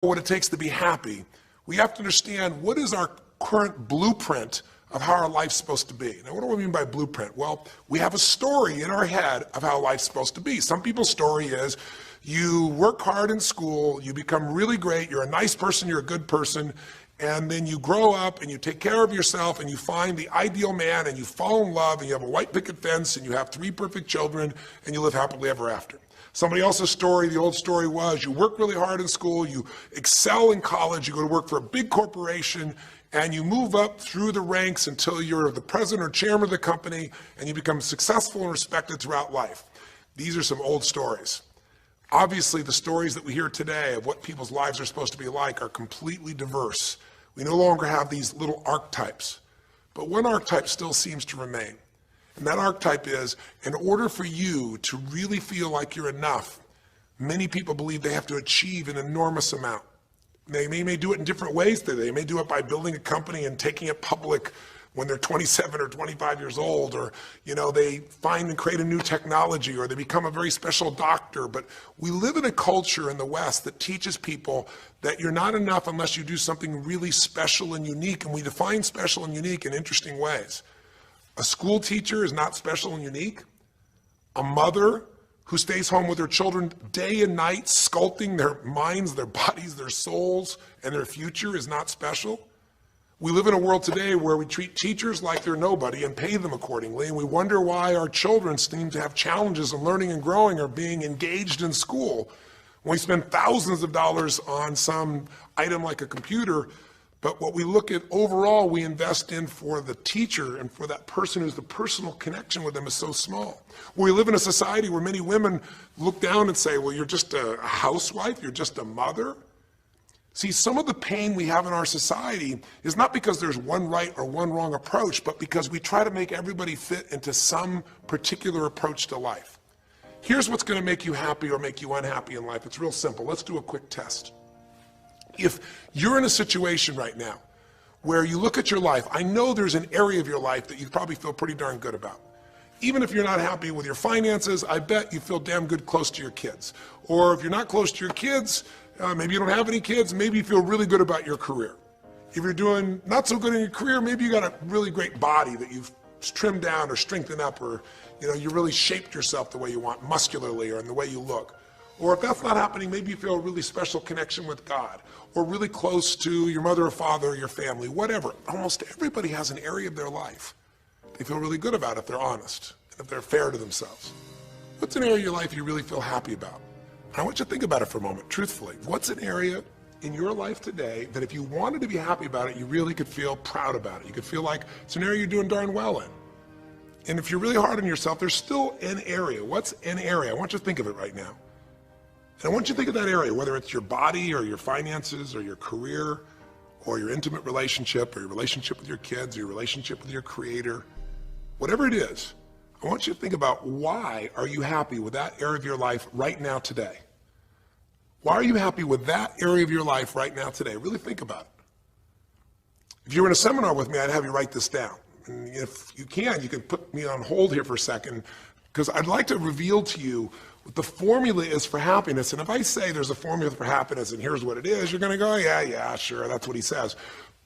what it takes to be happy, we have to understand what is our current blueprint of how our life's supposed to be. Now, what do I mean by blueprint? Well, we have a story in our head of how life's supposed to be. Some people's story is you work hard in school, you become really great, you're a nice person, you're a good person, and then you grow up and you take care of yourself and you find the ideal man and you fall in love and you have a white picket fence and you have 3 perfect children and you live happily ever after. Somebody else's story, the old story was you work really hard in school, you excel in college, you go to work for a big corporation, and you move up through the ranks until you're the president or chairman of the company and you become successful and respected throughout life. These are some old stories. Obviously, the stories that we hear today of what people's lives are supposed to be like are completely diverse. We no longer have these little archetypes, but one archetype still seems to remain. And that archetype is, in order for you to really feel like you're enough, many people believe they have to achieve an enormous amount. They may do it in different ways today. They may do it by building a company and taking it public when they're 27 or 25 years old, or they find and create a new technology, or they become a very special doctor. But we live in a culture in the West that teaches people that you're not enough unless you do something really special and unique, and we define special and unique in interesting ways. A school teacher is not special and unique. A mother who stays home with her children day and night, sculpting their minds, their bodies, their souls, and their future is not special. We live in a world today where we treat teachers like they're nobody and pay them accordingly, and we wonder why our children seem to have challenges in learning and growing or being engaged in school. When we spend thousands of dollars on some item like a computer, but what we look at overall, we invest in for the teacher and for that person who's the personal connection with them is so small. We live in a society where many women look down and say, well, you're just a housewife, you're just a mother. See, some of the pain we have in our society is not because there's one right or one wrong approach, but because we try to make everybody fit into some particular approach to life. Here's what's going to make you happy or make you unhappy in life. It's real simple. Let's do a quick test. If you're in a situation right now where you look at your life, I know there's an area of your life that you probably feel pretty darn good about. Even if you're not happy with your finances, I bet you feel damn good close to your kids. Or if you're not close to your kids, maybe you don't have any kids, maybe you feel really good about your career. If you're doing not so good in your career, maybe you got a really great body that you've trimmed down or strengthened up, or you really shaped yourself the way you want, muscularly, or in the way you look. Or if that's not happening, maybe you feel a really special connection with God, or really close to your mother or father or your family, whatever. Almost everybody has an area of their life they feel really good about if they're honest, and if they're fair to themselves. What's an area of your life you really feel happy about? I want you to think about it for a moment, truthfully. What's an area in your life today that if you wanted to be happy about it, you really could feel proud about it? You could feel like it's an area you're doing darn well in. And if you're really hard on yourself, there's still an area. What's an area? I want you to think of it right now. And I want you to think of that area, whether it's your body or your finances or your career or your intimate relationship or your relationship with your kids or your relationship with your creator, whatever it is. I want you to think about, why are you happy with that area of your life right now today? Why are you happy with that area of your life right now today? Really think about it. If you were in a seminar with me, I'd have you write this down. And if you can put me on hold here for a second, because I'd like to reveal to you what the formula is for happiness. And if I say there's a formula for happiness and here's what it is, you're going to go, yeah, sure, that's what he says.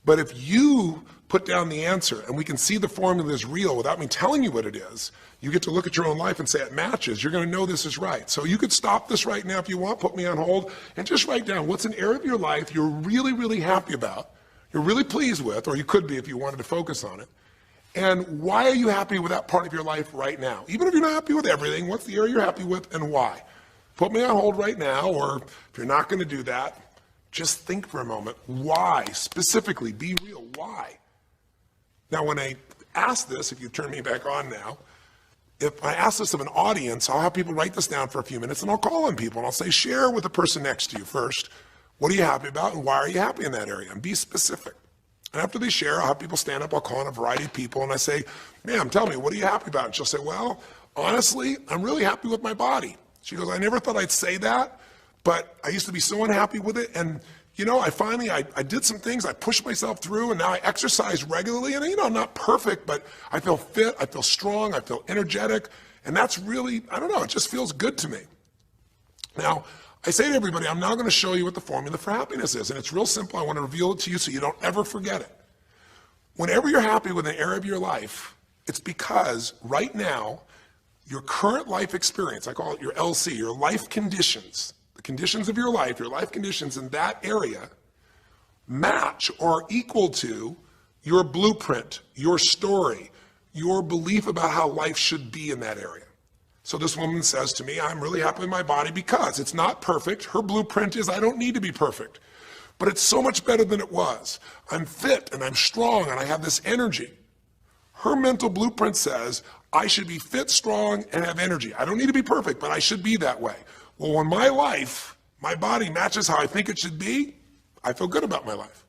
But if you put down the answer and we can see the formula is real without me telling you what it is, you get to look at your own life and say it matches. You're going to know this is right. So you could stop this right now if you want, put me on hold, and just write down what's an area of your life you're really, really happy about, you're really pleased with, or you could be if you wanted to focus on it. And why are you happy with that part of your life right now? Even if you're not happy with everything, what's the area you're happy with and why? Put me on hold right now, or if you're not going to do that, just think for a moment. Why? Specifically, be real. Why? Now, when I ask this, if you turn me back on now, if I ask this of an audience, I'll have people write this down for a few minutes, and I'll call on people, and I'll say, share with the person next to you first. What are you happy about, and why are you happy in that area? And be specific. And after they share, I'll have people stand up, I'll call on a variety of people, and I say, ma'am, tell me, what are you happy about? And she'll say, well, honestly, I'm really happy with my body. She goes, I never thought I'd say that, but I used to be so unhappy with it, and I did some things, I pushed myself through, and now I exercise regularly, and I'm not perfect, but I feel fit, I feel strong, I feel energetic, and that's really, it just feels good to me. Now, I say to everybody, I'm now going to show you what the formula for happiness is. And it's real simple. I want to reveal it to you so you don't ever forget it. Whenever you're happy with an area of your life, it's because right now, your current life experience, I call it your LC, your life conditions, the conditions of your life conditions in that area match or are equal to your blueprint, your story, your belief about how life should be in that area. So this woman says to me, I'm really happy with my body because it's not perfect. Her blueprint is I don't need to be perfect, but it's so much better than it was. I'm fit and I'm strong and I have this energy. Her mental blueprint says I should be fit, strong, and have energy. I don't need to be perfect, but I should be that way. Well, when my life, my body matches how I think it should be, I feel good about my life.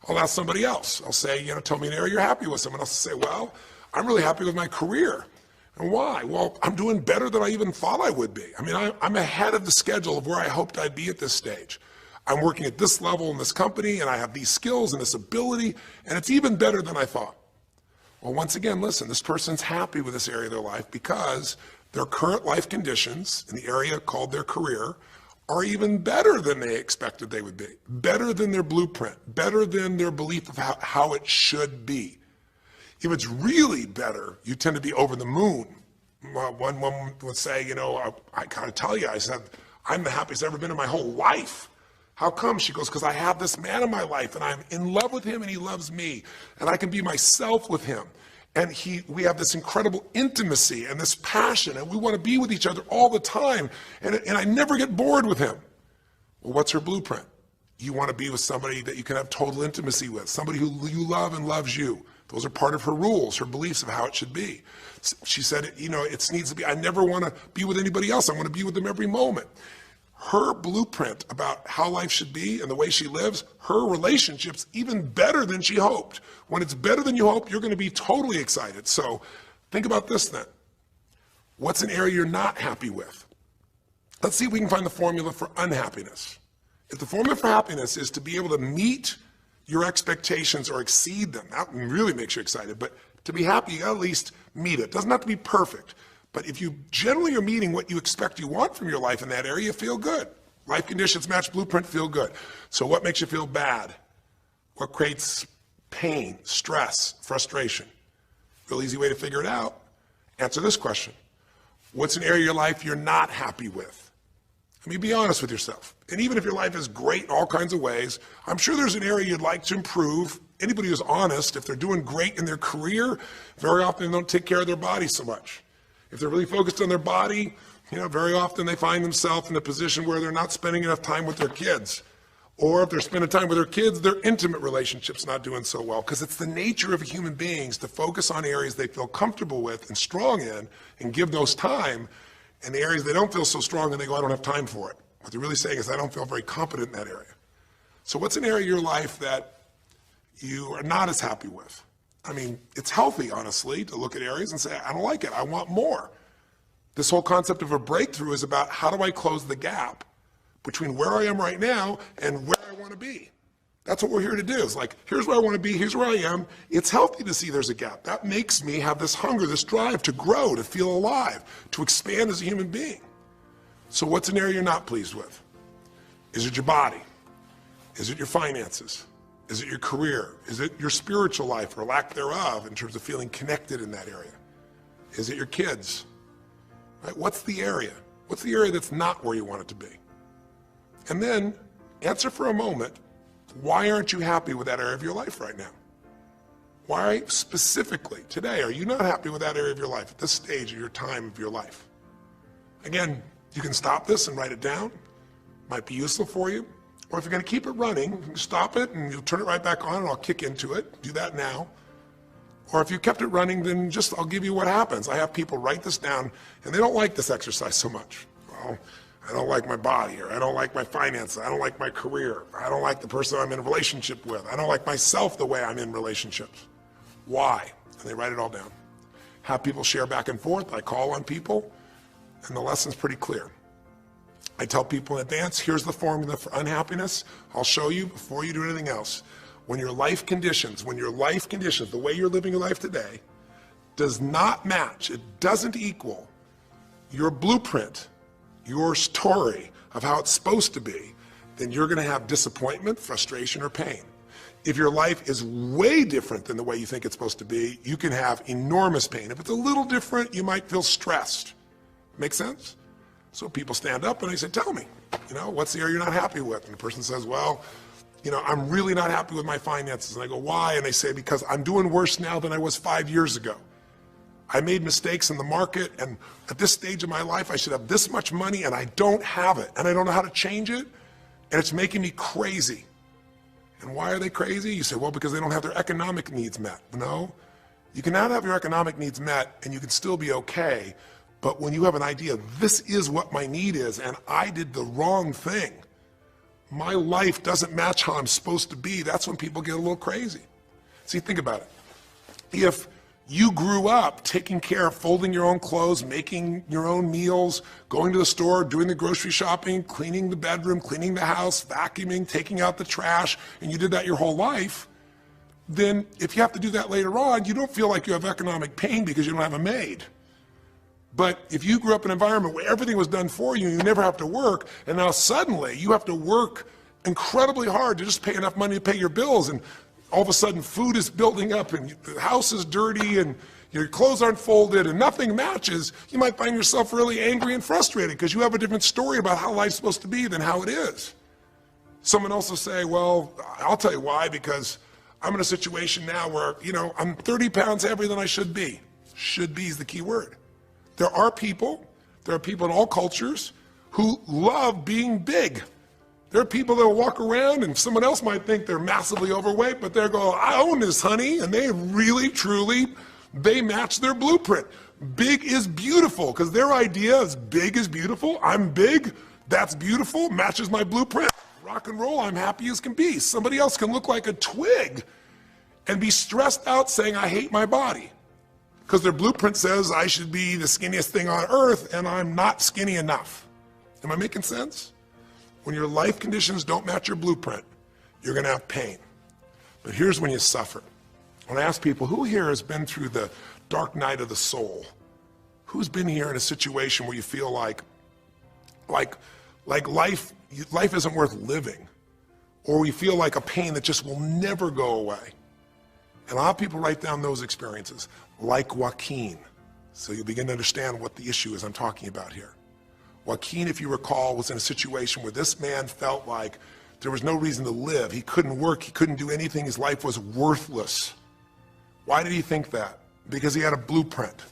I'll ask somebody else. I'll say, tell me an area you're happy with. Someone else will say, well, I'm really happy with my career. And why? Well, I'm doing better than I even thought I would be. I mean, I'm ahead of the schedule of where I hoped I'd be at this stage. I'm working at this level in this company, and I have these skills and this ability, and it's even better than I thought. Well, once again, listen, this person's happy with this area of their life because their current life conditions in the area called their career are even better than they expected they would be, better than their blueprint, better than their belief of how it should be. If it's really better, you tend to be over the moon. One woman would say, I gotta tell you, I said, I'm the happiest I've ever been in my whole life. How come? She goes, because I have this man in my life and I'm in love with him and he loves me and I can be myself with him. And we have this incredible intimacy and this passion and we want to be with each other all the time and I never get bored with him. Well, what's her blueprint? You want to be with somebody that you can have total intimacy with, somebody who you love and loves you. Those are part of her rules, her beliefs of how it should be. She said, it needs to be, I never want to be with anybody else. I want to be with them every moment. Her blueprint about how life should be and the way she lives, her relationship's even better than she hoped. When it's better than you hope, you're going to be totally excited. So think about this then. What's an area you're not happy with? Let's see if we can find the formula for unhappiness. If the formula for happiness is to be able to meet your expectations or exceed them, that really makes you excited, but to be happy, you gotta at least meet it. It doesn't have to be perfect, but if you generally are meeting what you expect you want from your life in that area, you feel good. Life conditions match blueprint, feel good. So what makes you feel bad? What creates pain, stress, frustration? Real easy way to figure it out. Answer this question. What's an area of your life you're not happy with? I mean, be honest with yourself. And even if your life is great in all kinds of ways, I'm sure there's an area you'd like to improve. Anybody who's honest, if they're doing great in their career, very often they don't take care of their body so much. If they're really focused on their body, very often they find themselves in a position where they're not spending enough time with their kids. Or if they're spending time with their kids, their intimate relationship's not doing so well. Because it's the nature of human beings to focus on areas they feel comfortable with and strong in and give those time. And the areas they don't feel so strong and they go, I don't have time for it. What they're really saying is, I don't feel very competent in that area. So what's an area of your life that you are not as happy with? I mean, it's healthy, honestly, to look at areas and say, I don't like it, I want more. This whole concept of a breakthrough is about how do I close the gap between where I am right now and where I want to be. That's what we're here to do. It's like, here's where I want to be, here's where I am. It's healthy to see there's a gap. That makes me have this hunger, this drive to grow, to feel alive, to expand as a human being. So what's an area you're not pleased with? Is it your body? Is it your finances? Is it your career? Is it your spiritual life or lack thereof in terms of feeling connected in that area? Is it your kids? Right? What's the area? What's the area that's not where you want it to be? And then answer for a moment, why aren't you happy with that area of your life right now? Why specifically today are you not happy with that area of your life at this stage of your time of your life? Again, you can stop this and write it down. Might be useful for you. Or if you're going to keep it running, you can stop it and you'll turn it right back on and I'll kick into it. Do that now. Or if you kept it running, then I'll give you what happens. I have people write this down and they don't like this exercise so much. Well, I don't like my body, or I don't like my finances, I don't like my career, I don't like the person I'm in a relationship with, I don't like myself the way I'm in relationships. Why? And they write it all down. Have people share back and forth. I call on people, and the lesson's pretty clear. I tell people in advance, here's the formula for unhappiness. I'll show you before you do anything else. When your life conditions, the way you're living your life today, does not match, it doesn't equal your blueprint, your story of how it's supposed to be, then you're gonna have disappointment, frustration, or pain. If your life is way different than the way you think it's supposed to be, you can have enormous pain. If it's a little different, you might feel stressed. Make sense? So people stand up and they say, tell me, what's the area you're not happy with? And the person says, well, I'm really not happy with my finances. And I go, why? And they say, because I'm doing worse now than I was 5 years ago. I made mistakes in the market, and at this stage of my life, I should have this much money, and I don't have it, and I don't know how to change it, and it's making me crazy. And why are they crazy? You say, well, because they don't have their economic needs met. No, you can not have your economic needs met, and you can still be okay, but when you have an idea, this is what my need is, and I did the wrong thing, my life doesn't match how I'm supposed to be, that's when people get a little crazy. See, think about it. If you grew up taking care of folding your own clothes, making your own meals, going to the store, doing the grocery shopping, cleaning the bedroom, cleaning the house, vacuuming, taking out the trash, and you did that your whole life, then if you have to do that later on, you don't feel like you have economic pain because you don't have a maid. But if you grew up in an environment where everything was done for you, you never have to work, and now suddenly you have to work incredibly hard to just pay enough money to pay your bills, and all of a sudden food is building up, and the house is dirty, and your clothes aren't folded, and nothing matches, you might find yourself really angry and frustrated because you have a different story about how life's supposed to be than how it is. Someone else will say, well, I'll tell you why, because I'm in a situation now where, I'm 30 pounds heavier than I should be. Should be is the key word. There are people in all cultures who love being big. There are people that will walk around and someone else might think they're massively overweight, but they're going, I own this, honey, and they really, truly, they match their blueprint. Big is beautiful, because their idea is big is beautiful. I'm big, that's beautiful, matches my blueprint. Rock and roll, I'm happy as can be. Somebody else can look like a twig and be stressed out saying, I hate my body. Because their blueprint says I should be the skinniest thing on earth, and I'm not skinny enough. Am I making sense? When your life conditions don't match your blueprint, you're gonna have pain. But here's when you suffer. When I ask people, who here has been through the dark night of the soul? Who's been here in a situation where you feel like life isn't worth living? Or you feel like a pain that just will never go away? And a lot of people write down those experiences, like Joaquin. So you'll begin to understand what the issue is I'm talking about here. Joaquin, if you recall, was in a situation where this man felt like there was no reason to live. He couldn't work, he couldn't do anything, his life was worthless. Why did he think that? Because he had a blueprint.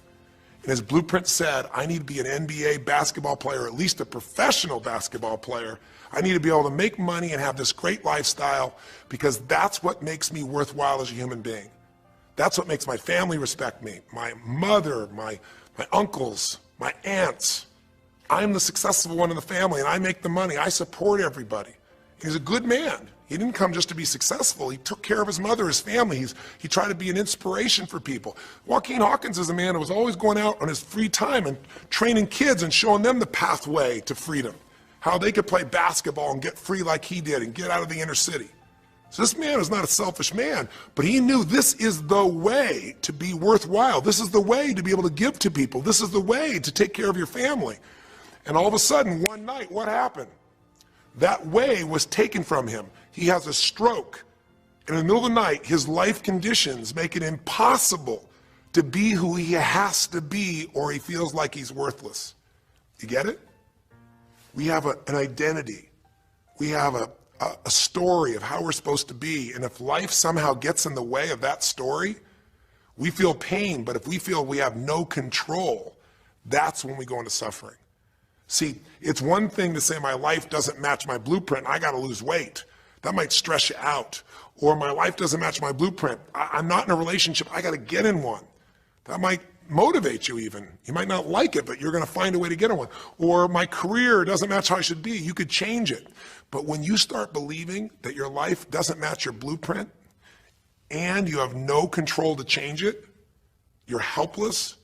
And his blueprint said, I need to be an NBA basketball player, at least a professional basketball player. I need to be able to make money and have this great lifestyle because that's what makes me worthwhile as a human being. That's what makes my family respect me. My mother, my uncles, my aunts. I'm the successful one in the family and I make the money. I support everybody. He's a good man. He didn't come just to be successful. He took care of his mother, his family. He tried to be an inspiration for people. Joaquin Hawkins is a man who was always going out on his free time and training kids and showing them the pathway to freedom, how they could play basketball and get free like he did and get out of the inner city. So this man is not a selfish man, but he knew this is the way to be worthwhile. This is the way to be able to give to people. This is the way to take care of your family. And all of a sudden, one night, what happened? That way was taken from him. He has a stroke. And in the middle of the night, his life conditions make it impossible to be who he has to be, or he feels like he's worthless. You get it? We have an identity. We have a story of how we're supposed to be. And if life somehow gets in the way of that story, we feel pain. But if we feel we have no control, that's when we go into suffering. See, it's one thing to say my life doesn't match my blueprint, I gotta lose weight. That might stress you out. Or my life doesn't match my blueprint, I'm not in a relationship, I gotta get in one. That might motivate you even. You might not like it, but you're gonna find a way to get in one. Or my career doesn't match how I should be, you could change it. But when you start believing that your life doesn't match your blueprint and you have no control to change it, you're helpless,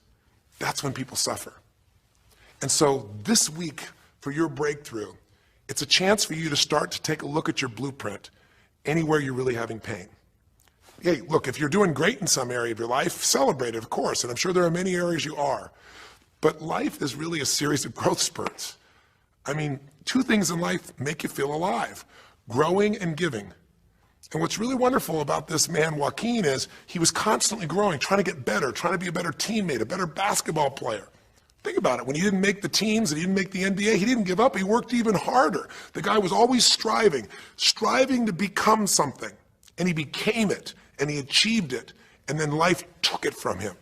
that's when people suffer. And so this week for your breakthrough, it's a chance for you to start to take a look at your blueprint anywhere you're really having pain. Hey, look, if you're doing great in some area of your life, celebrate it, of course, and I'm sure there are many areas you are. But life is really a series of growth spurts. I mean, two things in life make you feel alive: growing and giving. And what's really wonderful about this man, Joaquin, is he was constantly growing, trying to get better, trying to be a better teammate, a better basketball player. Think about it. When he didn't make the teams and he didn't make the NBA, he didn't give up. He worked even harder. The guy was always striving to become something. And he became it, and he achieved it, and then life took it from him.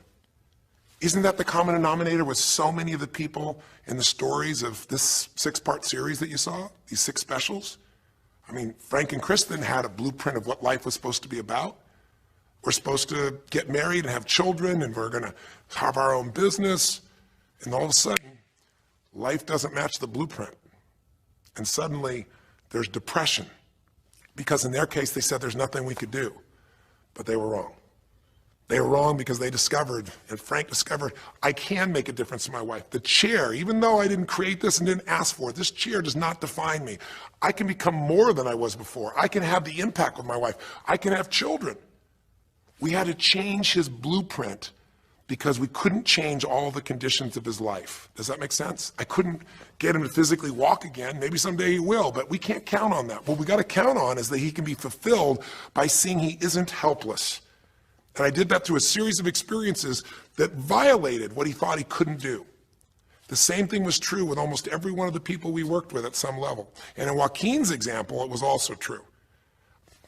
Isn't that the common denominator with so many of the people in the stories of this 6-part series that you saw, these 6 specials? I mean, Frank and Kristen had a blueprint of what life was supposed to be about. We're supposed to get married and have children, and we're going to have our own business. And all of a sudden, life doesn't match the blueprint. And suddenly, there's depression. Because in their case, they said there's nothing we could do. But they were wrong. They were wrong because they discovered, and Frank discovered, I can make a difference in my wife. The chair, even though I didn't create this and didn't ask for it, this chair does not define me. I can become more than I was before. I can have the impact with my wife. I can have children. We had to change his blueprint because we couldn't change all the conditions of his life. Does that make sense? I couldn't get him to physically walk again. Maybe someday he will, but we can't count on that. What we got to count on is that he can be fulfilled by seeing he isn't helpless. And I did that through a series of experiences that violated what he thought he couldn't do. The same thing was true with almost every one of the people we worked with at some level. And in Joaquin's example, it was also true.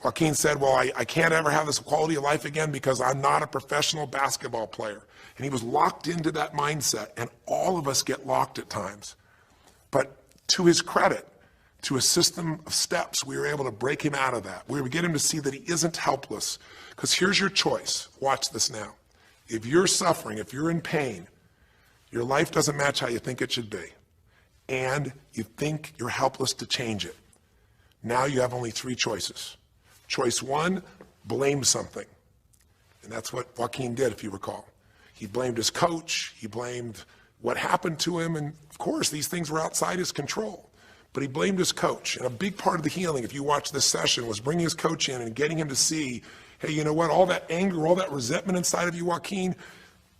Joaquin said, well, I can't ever have this quality of life again because I'm not a professional basketball player. And he was locked into that mindset, and all of us get locked at times. But to his credit, to a system of steps, we were able to break him out of that. We were able to get him to see that he isn't helpless. Because here's your choice. Watch this now. If you're suffering, if you're in pain, your life doesn't match how you think it should be, and you think you're helpless to change it, now you have only 3 choices. Choice 1, blame something. And that's what Joaquin did, if you recall. He blamed his coach. He blamed what happened to him. And of course, these things were outside his control. But he blamed his coach. And a big part of the healing, if you watch this session, was bringing his coach in and getting him to see, hey, you know what, all that anger, all that resentment inside of you, Joaquin,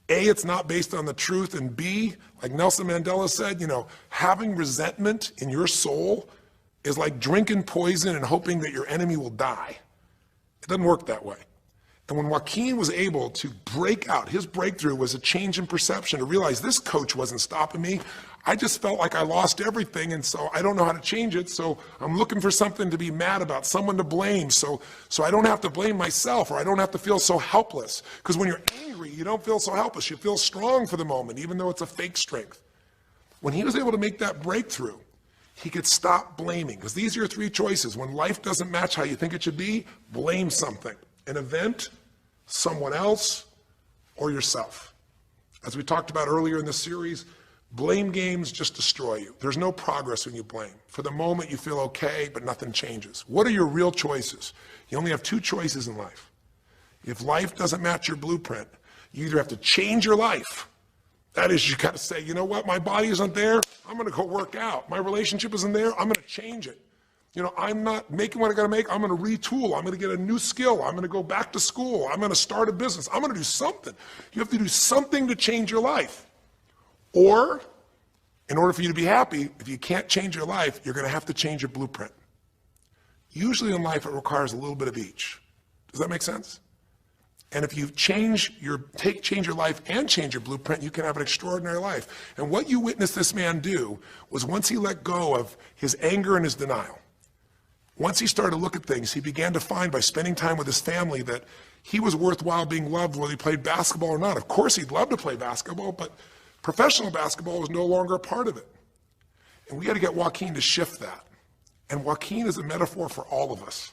A, it's not based on the truth, and B, like Nelson Mandela said, you know, having resentment in your soul is like drinking poison and hoping that your enemy will die. It doesn't work that way. And when Joaquin was able to break out, his breakthrough was a change in perception, to realize this coach wasn't stopping me. I just felt like I lost everything, and so I don't know how to change it, so I'm looking for something to be mad about, someone to blame, so I don't have to blame myself, or I don't have to feel so helpless. Because when you're angry, you don't feel so helpless. You feel strong for the moment, even though it's a fake strength. When he was able to make that breakthrough, he could stop blaming. Because these are your 3 choices. When life doesn't match how you think it should be, blame something. An event, someone else, or yourself. As we talked about earlier in this series, blame games just destroy you. There's no progress when you blame. For the moment, you feel okay, but nothing changes. What are your real choices? You only have 2 choices in life. If life doesn't match your blueprint, you either have to change your life. That is, you got to say, you know what, my body isn't there, I'm going to go work out. My relationship isn't there, I'm going to change it. You know, I'm not making what I got to make, I'm going to retool, I'm going to get a new skill, I'm going to go back to school, I'm going to start a business, I'm going to do something. You have to do something to change your life. Or, in order for you to be happy, if you can't change your life, you're going to have to change your blueprint. Usually in life, it requires a little bit of each. Does that make sense? And if you change your life and change your blueprint, you can have an extraordinary life. And what you witnessed this man do was, once he let go of his anger and his denial, once he started to look at things, he began to find, by spending time with his family, that he was worthwhile being loved whether he played basketball or not. Of course, he'd love to play basketball, but professional basketball was no longer a part of it. And we got to get Joaquin to shift that. And Joaquin is a metaphor for all of us.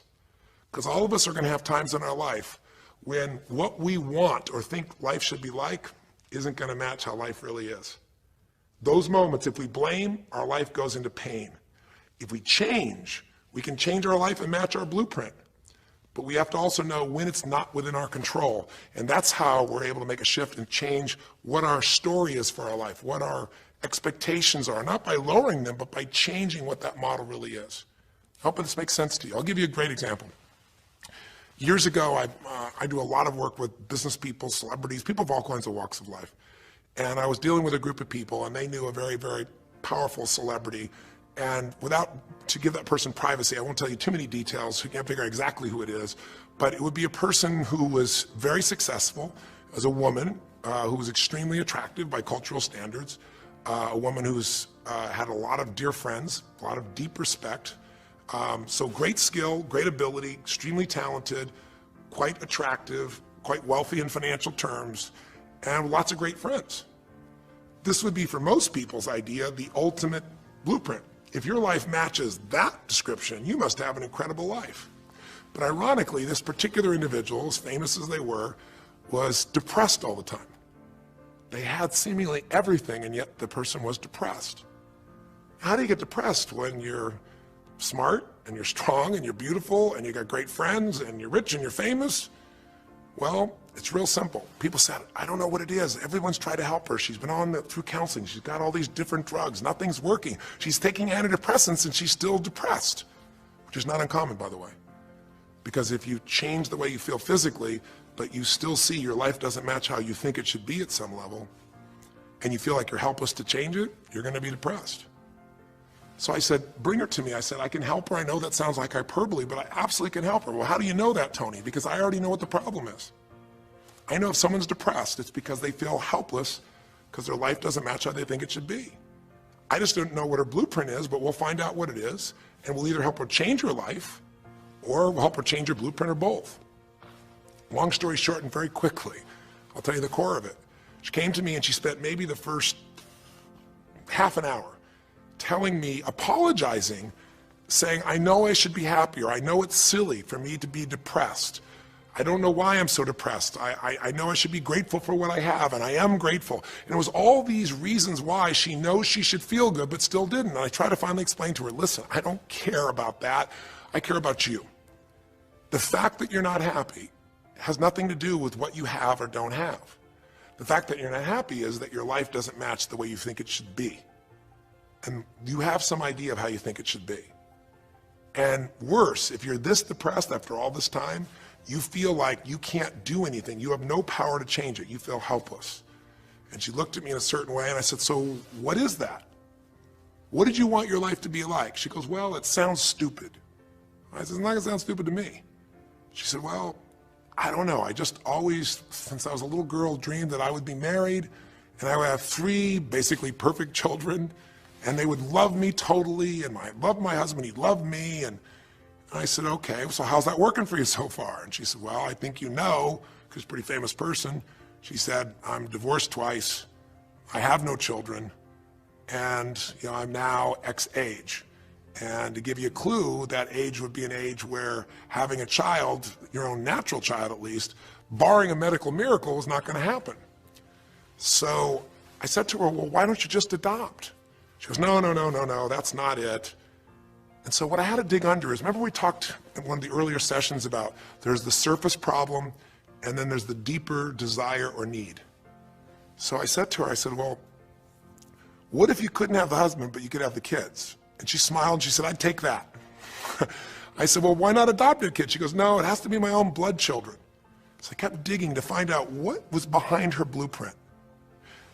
Because all of us are going to have times in our life when what we want or think life should be like isn't going to match how life really is. Those moments, if we blame, our life goes into pain. If we change, we can change our life and match our blueprint. But we have to also know when it's not within our control. And that's how we're able to make a shift and change what our story is for our life, what our expectations are, not by lowering them, but by changing what that model really is. I hope this makes sense to you. I'll give you a great example. Years ago, I do a lot of work with business people, celebrities, people of all kinds of walks of life. And I was dealing with a group of people, and they knew a very, very powerful celebrity. And to give that person privacy, I won't tell you too many details, you can't figure out exactly who it is, but it would be a person who was very successful as a woman, who was extremely attractive by cultural standards, a woman who's had a lot of dear friends, a lot of deep respect, so great skill, great ability, extremely talented, quite attractive, quite wealthy in financial terms, and lots of great friends. This would be, for most people's idea, the ultimate blueprint. If your life matches that description, you must have an incredible life. But ironically, this particular individual, as famous as they were, was depressed all the time. They had seemingly everything, and yet the person was depressed. How do you get depressed when you're smart, and you're strong, and you're beautiful, and you got great friends, and you're rich, and you're famous? Well, it's real simple. People said, I don't know what it is. Everyone's tried to help her. She's been through counseling. She's got all these different drugs. Nothing's working. She's taking antidepressants and she's still depressed, which is not uncommon, by the way. Because if you change the way you feel physically, but you still see your life doesn't match how you think it should be at some level, and you feel like you're helpless to change it, you're going to be depressed. So I said, bring her to me. I said, I can help her. I know that sounds like hyperbole, but I absolutely can help her. Well, how do you know that, Tony? Because I already know what the problem is. I know if someone's depressed, it's because they feel helpless because their life doesn't match how they think it should be. I just don't know what her blueprint is, but we'll find out what it is, and we'll either help her change her life or we'll help her change her blueprint, or both. Long story short, and very quickly, I'll tell you the core of it. She came to me and she spent maybe the first half an hour telling me, apologizing, saying, I know I should be happier. I know it's silly for me to be depressed. I don't know why I'm so depressed. I know I should be grateful for what I have, and I am grateful. And it was all these reasons why she knows she should feel good, but still didn't. And I tried to finally explain to her, listen, I don't care about that. I care about you. The fact that you're not happy has nothing to do with what you have or don't have. The fact that you're not happy is that your life doesn't match the way you think it should be. And you have some idea of how you think it should be. And worse, if you're this depressed after all this time, you feel like you can't do anything. You have no power to change it. You feel helpless. And she looked at me in a certain way, and I said, so what is that? What did you want your life to be like? She goes, well, it sounds stupid. I said, it's not gonna sound stupid to me. She said, well, I don't know. I just always, since I was a little girl, dreamed that I would be married, and I would have 3 basically perfect children, and they would love me totally, and I loved my husband, he'd love me, and I said, okay, so how's that working for you so far? And she said, well, I think you know, because she's a pretty famous person. She said, I'm divorced twice, I have no children, and I'm now X age. And to give you a clue, that age would be an age where having a child, your own natural child at least, barring a medical miracle, is not going to happen. So I said to her, well, why don't you just adopt? She goes, no, that's not it. And so what I had to dig under is, remember we talked in one of the earlier sessions about there's the surface problem and then there's the deeper desire or need. So I said to her, I said, well, what if you couldn't have the husband but you could have the kids? And she smiled and she said, I'd take that. I said, well, why not adopt a kid? She goes, no, it has to be my own blood children. So I kept digging to find out what was behind her blueprint.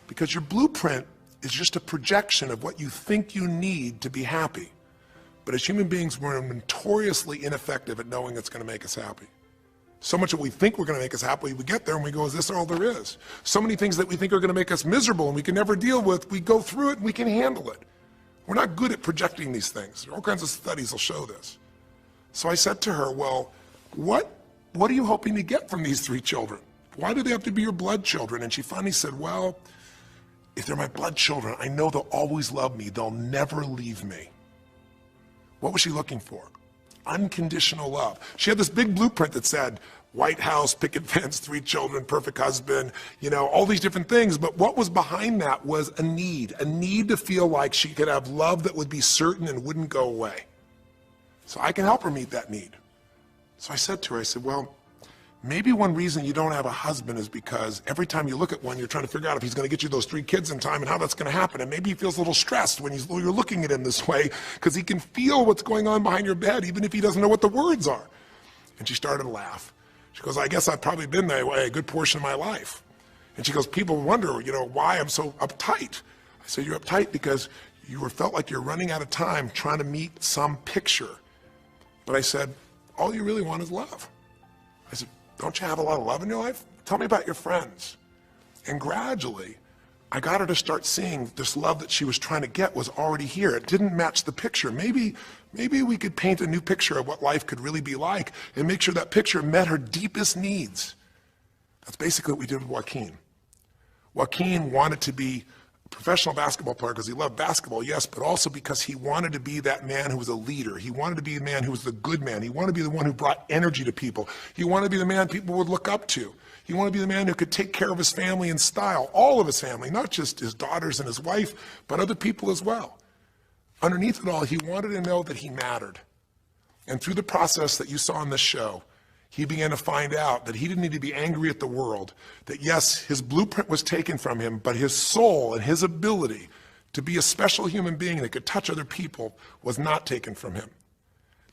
Because your blueprint is just a projection of what you think you need to be happy. But as human beings, we're notoriously ineffective at knowing it's going to make us happy. So much that we think we're going to make us happy, we get there and we go, is this all there is? So many things that we think are going to make us miserable and we can never deal with, we go through it and we can handle it. We're not good at projecting these things. All kinds of studies will show this. So I said to her, well, what are you hoping to get from these 3 children? Why do they have to be your blood children? And she finally said, well, if they're my blood children, I know they'll always love me. They'll never leave me. What was she looking for? Unconditional love. She had this big blueprint that said, White House, picket fence, 3 children, perfect husband, all these different things. But what was behind that was a need to feel like she could have love that would be certain and wouldn't go away. So I can help her meet that need. So I said to her, I said, well, maybe one reason you don't have a husband is because every time you look at one, you're trying to figure out if he's going to get you those 3 kids in time and how that's going to happen. And maybe he feels a little stressed when you're looking at him this way because he can feel what's going on behind your bed, even if he doesn't know what the words are. And she started to laugh. She goes, I guess I've probably been that way a good portion of my life. And she goes, people wonder, why I'm so uptight. I said, you're uptight because you felt like you're running out of time trying to meet some picture. But I said, all you really want is love. I said, don't you have a lot of love in your life? Tell me about your friends. And gradually, I got her to start seeing this love that she was trying to get was already here. It didn't match the picture. Maybe we could paint a new picture of what life could really be like and make sure that picture met her deepest needs. That's basically what we did with Joaquin. Joaquin wanted to be a professional basketball player because he loved basketball, yes, but also because he wanted to be that man who was a leader. He wanted to be the man who was the good man. He wanted to be the one who brought energy to people. He wanted to be the man people would look up to. He wanted to be the man who could take care of his family in style, all of his family, not just his daughters and his wife, but other people as well. Underneath it all, he wanted to know that he mattered. And through the process that you saw in this show, he began to find out that he didn't need to be angry at the world, that yes, his blueprint was taken from him, but his soul and his ability to be a special human being that could touch other people was not taken from him.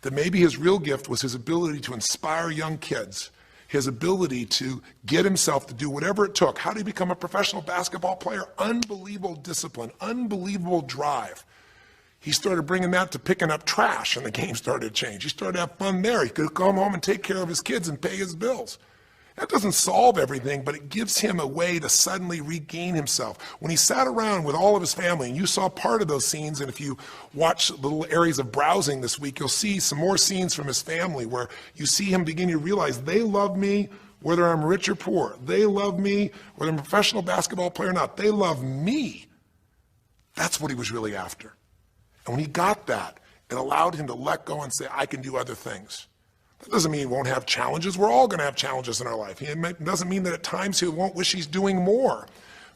That maybe his real gift was his ability to inspire young kids, his ability to get himself to do whatever it took. How did he become a professional basketball player? Unbelievable discipline, unbelievable drive. He started bringing that to picking up trash, and the game started to change. He started to have fun there. He could come home and take care of his kids and pay his bills. That doesn't solve everything, but it gives him a way to suddenly regain himself. When he sat around with all of his family, and you saw part of those scenes, and if you watch little areas of browsing this week, you'll see some more scenes from his family where you see him beginning to realize they love me whether I'm rich or poor. They love me whether I'm a professional basketball player or not. They love me. That's what he was really after. And when he got that, it allowed him to let go and say, I can do other things. That doesn't mean he won't have challenges. We're all going to have challenges in our life. It doesn't mean that at times he won't wish he's doing more,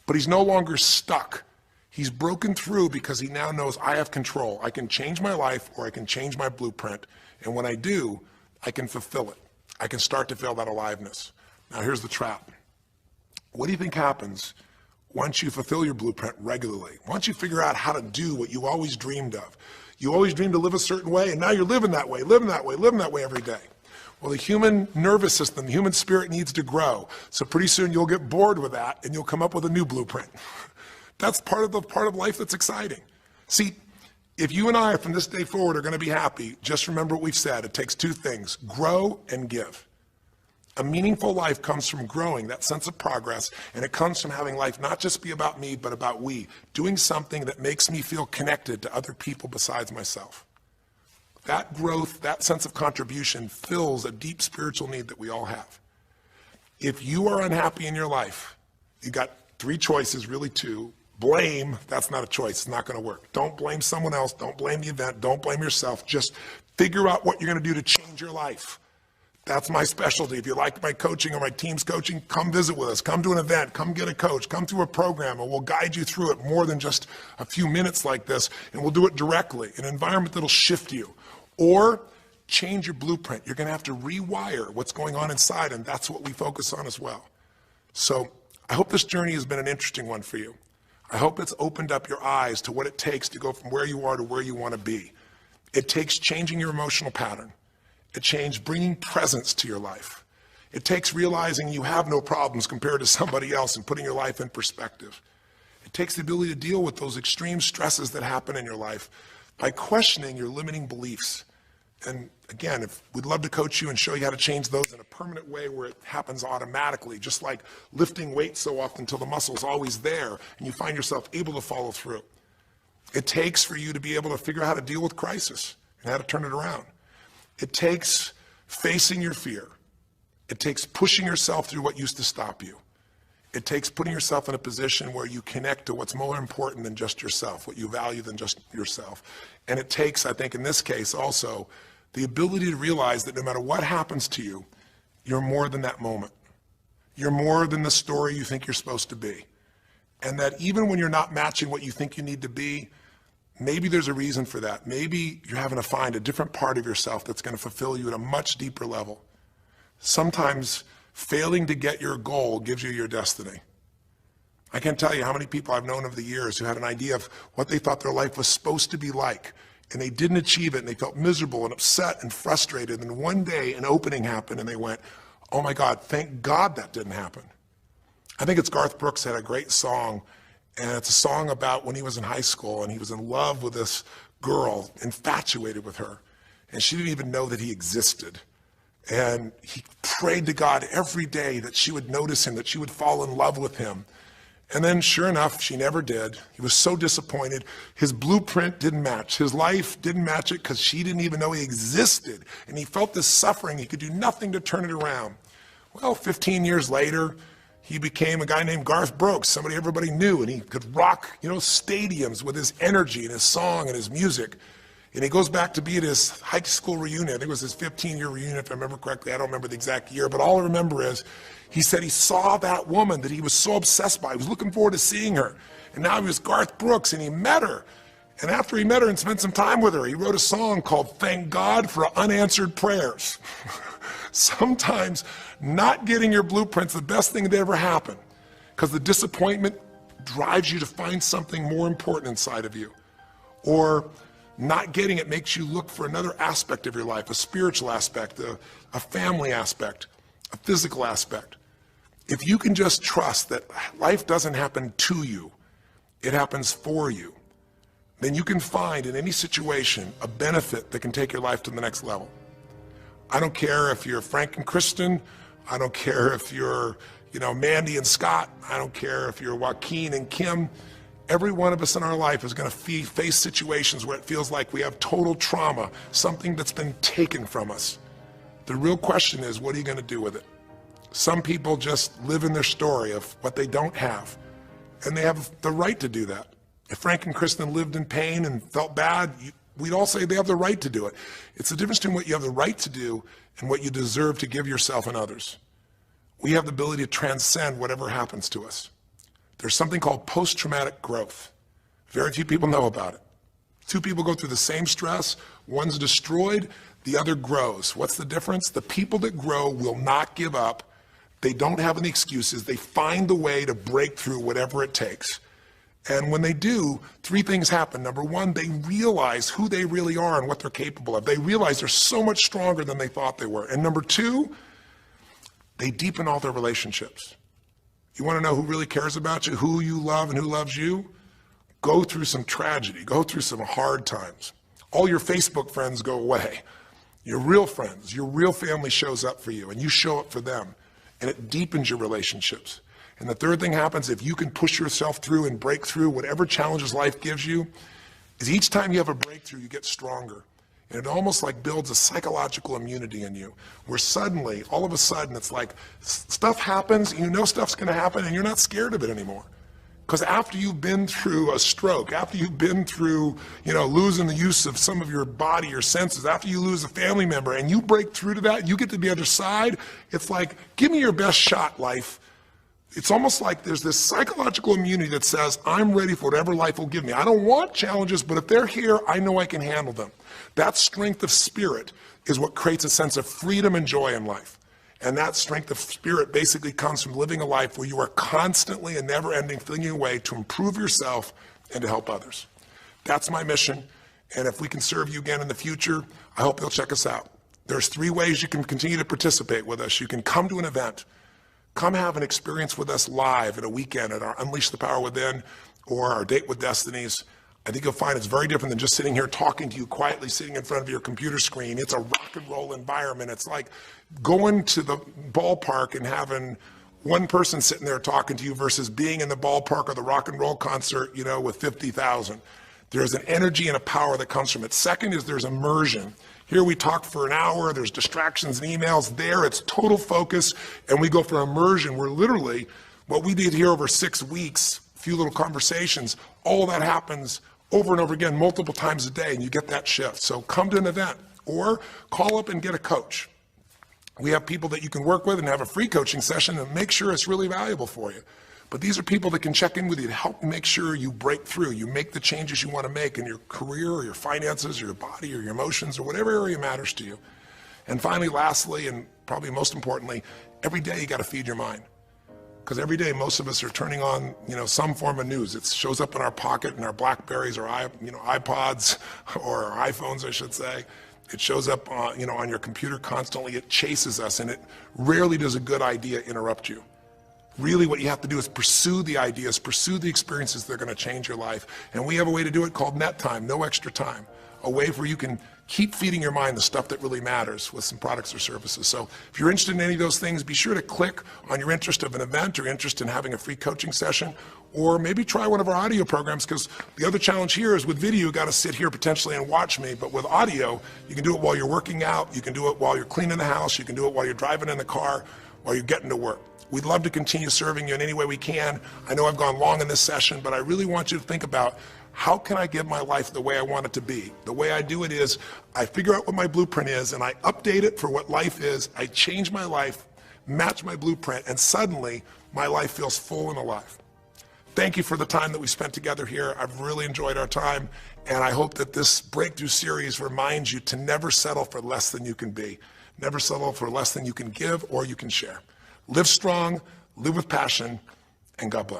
but he's no longer stuck. He's broken through because he now knows I have control. I can change my life or I can change my blueprint. And when I do, I can fulfill it. I can start to feel that aliveness. Now here's the trap. What do you think happens once you fulfill your blueprint regularly? Once you figure out how to do what you always dreamed of? You always dreamed to live a certain way, and now you're living that way every day. Well, the human nervous system, the human spirit needs to grow. So pretty soon you'll get bored with that and you'll come up with a new blueprint. That's part of life that's exciting. See, if you and I from this day forward are going to be happy, just remember what we've said. It takes two things, grow and give. A meaningful life comes from growing, that sense of progress, and it comes from having life not just be about me, but about we, doing something that makes me feel connected to other people besides myself. That growth, that sense of contribution fills a deep spiritual need that we all have. If you are unhappy in your life, you got three choices, really two. Blame, that's not a choice, it's not going to work. Don't blame someone else, don't blame the event, don't blame yourself. Just figure out what you're going to do to change your life. That's my specialty. If you like my coaching or my team's coaching, come visit with us. Come to an event. Come get a coach. Come through a program, and we'll guide you through it more than just a few minutes like this, and we'll do it directly, in an environment that'll shift you. Or change your blueprint. You're going to have to rewire what's going on inside, and that's what we focus on as well. So I hope this journey has been an interesting one for you. I hope it's opened up your eyes to what it takes to go from where you are to where you want to be. It takes changing your emotional pattern. It takes bringing presence to your life. It takes realizing you have no problems compared to somebody else and putting your life in perspective. It takes the ability to deal with those extreme stresses that happen in your life by questioning your limiting beliefs. And again, we'd love to coach you and show you how to change those in a permanent way where it happens automatically, just like lifting weights so often until the muscle's always there and you find yourself able to follow through. It takes for you to be able to figure out how to deal with crisis and how to turn it around. It takes facing your fear. It takes pushing yourself through what used to stop you. It takes putting yourself in a position where you connect to what's more important than just yourself, what you value than just yourself. And it takes, I think in this case also, the ability to realize that no matter what happens to you, you're more than that moment. You're more than the story you think you're supposed to be. And that even when you're not matching what you think you need to be, maybe there's a reason for that. Maybe you're having to find a different part of yourself that's going to fulfill you at a much deeper level. Sometimes failing to get your goal gives you your destiny. I can't tell you how many people I've known over the years who had an idea of what they thought their life was supposed to be like, and they didn't achieve it, and they felt miserable and upset and frustrated, and one day an opening happened, and they went, oh my God, thank God that didn't happen. I think it's Garth Brooks had a great song, And it's a song about when he was in high school and he was in love with this girl, infatuated with her. And she didn't even know that he existed. And he prayed to God every day that she would notice him, that she would fall in love with him. And then sure enough, she never did. He was so disappointed. His blueprint didn't match. His life didn't match it because she didn't even know he existed. And he felt this suffering. He could do nothing to turn it around. Well, 15 years later, he became a guy named Garth Brooks, somebody everybody knew, and he could rock, stadiums with his energy and his song and his music. And he goes back to be at his high school reunion. I think it was his 15-year reunion, if I remember correctly. I don't remember the exact year, but all I remember is he said he saw that woman that he was so obsessed by. He was looking forward to seeing her. And now he was Garth Brooks, and he met her. And after he met her and spent some time with her, he wrote a song called Thank God for Unanswered Prayers. Sometimes not getting your blueprint's the best thing that ever happened, because the disappointment drives you to find something more important inside of you. Or not getting it makes you look for another aspect of your life, a spiritual aspect, a family aspect, a physical aspect. If you can just trust that life doesn't happen to you, it happens for you, then you can find in any situation a benefit that can take your life to the next level. I don't care if you're Frank and Kristen. I don't care if you're, Mandy and Scott. I don't care if you're Joaquin and Kim. Every one of us in our life is going to face situations where it feels like we have total trauma, something that's been taken from us. The real question is, what are you going to do with it? Some people just live in their story of what they don't have, and they have the right to do that. If Frank and Kristen lived in pain and felt bad, we'd all say they have the right to do it. It's the difference between what you have the right to do and what you deserve to give yourself and others. We have the ability to transcend whatever happens to us. There's something called post-traumatic growth. Very few people know about it. Two people go through the same stress, one's destroyed, the other grows. What's the difference? The people that grow will not give up. They don't have any excuses. They find the way to break through whatever it takes. And when they do, three things happen. Number one, they realize who they really are and what they're capable of. They realize they're so much stronger than they thought they were. And number two, they deepen all their relationships. You want to know who really cares about you, who you love and who loves you? Go through some tragedy, go through some hard times. All your Facebook friends go away. Your real friends, your real family shows up for you and you show up for them, and it deepens your relationships. And the third thing happens, if you can push yourself through and break through whatever challenges life gives you, is each time you have a breakthrough, you get stronger. And it almost like builds a psychological immunity in you, where suddenly, all of a sudden, it's like stuff happens, you know stuff's gonna happen, and you're not scared of it anymore. Because after you've been through a stroke, after you've been through, losing the use of some of your body, your senses, after you lose a family member, and you break through to that, you get to the other side, it's like, give me your best shot, life. It's almost like there's this psychological immunity that says, I'm ready for whatever life will give me. I don't want challenges, but if they're here, I know I can handle them. That strength of spirit is what creates a sense of freedom and joy in life. And that strength of spirit basically comes from living a life where you are constantly and never-ending thinking away to improve yourself and to help others. That's my mission. And if we can serve you again in the future, I hope you'll check us out. There's 3 ways you can continue to participate with us. You can come to an event. Come have an experience with us live at a weekend at our Unleash the Power Within or our Date with Destinies. I think you'll find it's very different than just sitting here talking to you quietly, sitting in front of your computer screen. It's a rock and roll environment. It's like going to the ballpark and having one person sitting there talking to you versus being in the ballpark or the rock and roll concert, with 50,000. There's an energy and a power that comes from it. Second is there's immersion. Here we talk for an hour, there's distractions and emails. There it's total focus, and we go for immersion where literally what we did here over 6 weeks, a few little conversations, all that happens over and over again, multiple times a day, and you get that shift. So come to an event or call up and get a coach. We have people that you can work with and have a free coaching session and make sure it's really valuable for you. But these are people that can check in with you to help make sure you break through, you make the changes you want to make in your career or your finances or your body or your emotions or whatever area matters to you. And finally, lastly, and probably most importantly, every day you got to feed your mind. Because every day most of us are turning on, some form of news. It shows up in our pocket, in our Blackberries or iPods or our iPhones, I should say. It shows up, on your computer constantly. It chases us, and it rarely does a good idea interrupt you. Really what you have to do is pursue the ideas, pursue the experiences that are going to change your life. And we have a way to do it called net time, no extra time. A way where you can keep feeding your mind the stuff that really matters with some products or services. So if you're interested in any of those things, be sure to click on your interest of an event or interest in having a free coaching session, or maybe try one of our audio programs, because the other challenge here is with video, you got to sit here potentially and watch me, but with audio, you can do it while you're working out, you can do it while you're cleaning the house, you can do it while you're driving in the car, while you're getting to work. We'd love to continue serving you in any way we can. I know I've gone long in this session, but I really want you to think about, how can I give my life the way I want it to be? The way I do it is I figure out what my blueprint is and I update it for what life is. I change my life, match my blueprint, and suddenly my life feels full and alive. Thank you for the time that we spent together here. I've really enjoyed our time, and I hope that this breakthrough series reminds you to never settle for less than you can be. Never settle for less than you can give or you can share. Live strong, live with passion, and God bless.